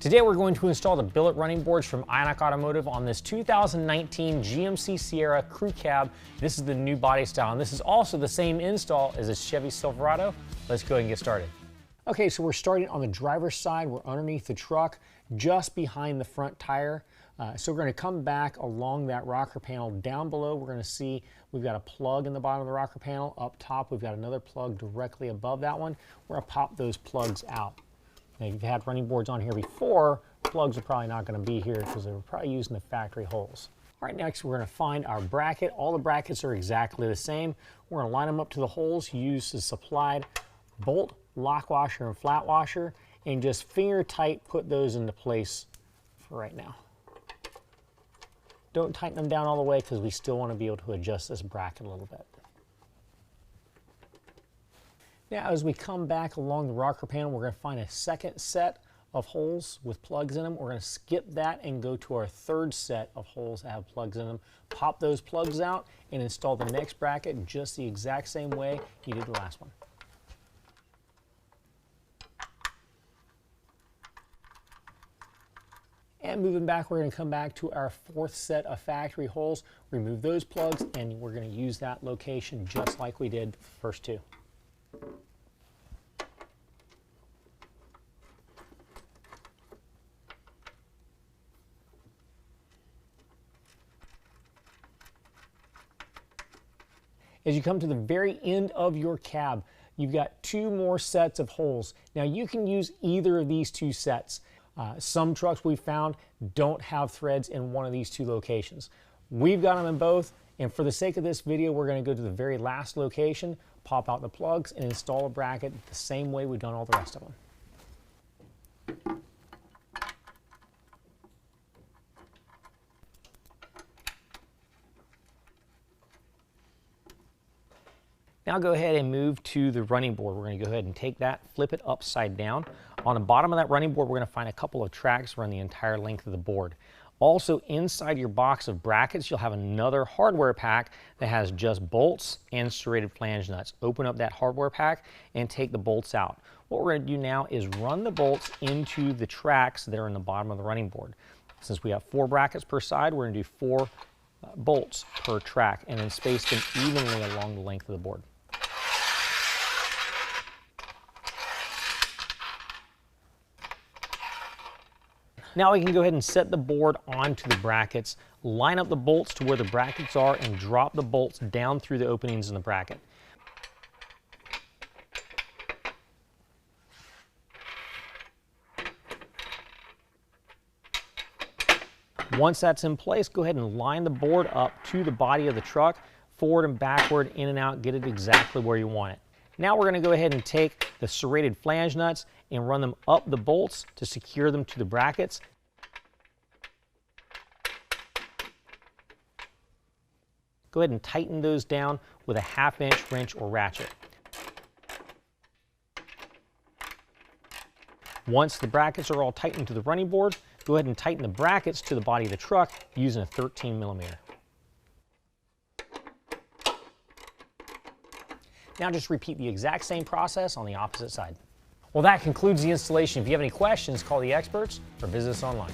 Today we're going to install the billet running boards from Ionic Automotive on this 2019 GMC Sierra Crew Cab. This is the new body style, and this is also the same install as a Chevy Silverado. Let's go ahead and get started. Okay, so we're starting on the driver's side. We're underneath the truck, just behind the front tire. So we're going to come back along that rocker panel. Down below, we're going to see we've got a plug in the bottom of the rocker panel. Up top, we've got another plug directly above that one. We're going to pop those plugs out. Now, if you've had running boards on here before, plugs are probably not going to be here because they were probably using the factory holes. All right, next we're going to find our bracket. All the brackets are exactly the same. We're going to line them up to the holes, use the supplied bolt, lock washer, and flat washer, and just finger tight put those into place for right now. Don't tighten them down all the way because we still want to be able to adjust this bracket a little bit. Now, as we come back along the rocker panel, we're going to find a second set of holes with plugs in them. We're going to skip that and go to our third set of holes that have plugs in them. Pop those plugs out and install the next bracket just the exact same way you did the last one. And moving back, we're going to come back to our fourth set of factory holes, remove those plugs, and we're going to use that location just like we did the first two. As you come to the very end of your cab, you've got two more sets of holes. Now you can use either of these two sets. Some trucks we found don't have threads in one of these two locations. We've got them in both, and for the sake of this video, we're going to go to the very last location, pop out the plugs, and install a bracket the same way we've done all the rest of them. Now go ahead and move to the running board. We're going to go ahead and take that, flip it upside down. On the bottom of that running board, we're going to find a couple of tracks run the entire length of the board. Also, inside your box of brackets, you'll have another hardware pack that has just bolts and serrated flange nuts. Open up that hardware pack and take the bolts out. What we're going to do now is run the bolts into the tracks that are in the bottom of the running board. Since we have 4 brackets per side, we're going to do 4 bolts per track and then space them evenly along the length of the board. Now we can go ahead and set the board onto the brackets, line up the bolts to where the brackets are, and drop the bolts down through the openings in the bracket. Once that's in place, go ahead and line the board up to the body of the truck, forward and backward, in and out, get it exactly where you want it. Now we're going to go ahead and take the serrated flange nuts and run them up the bolts to secure them to the brackets. Go ahead and tighten those down with a 1/2 inch wrench or ratchet. Once the brackets are all tightened to the running board, go ahead and tighten the brackets to the body of the truck using a 13mm. Now just repeat the exact same process on the opposite side. Well, that concludes the installation. If you have any questions, call the experts or visit us online.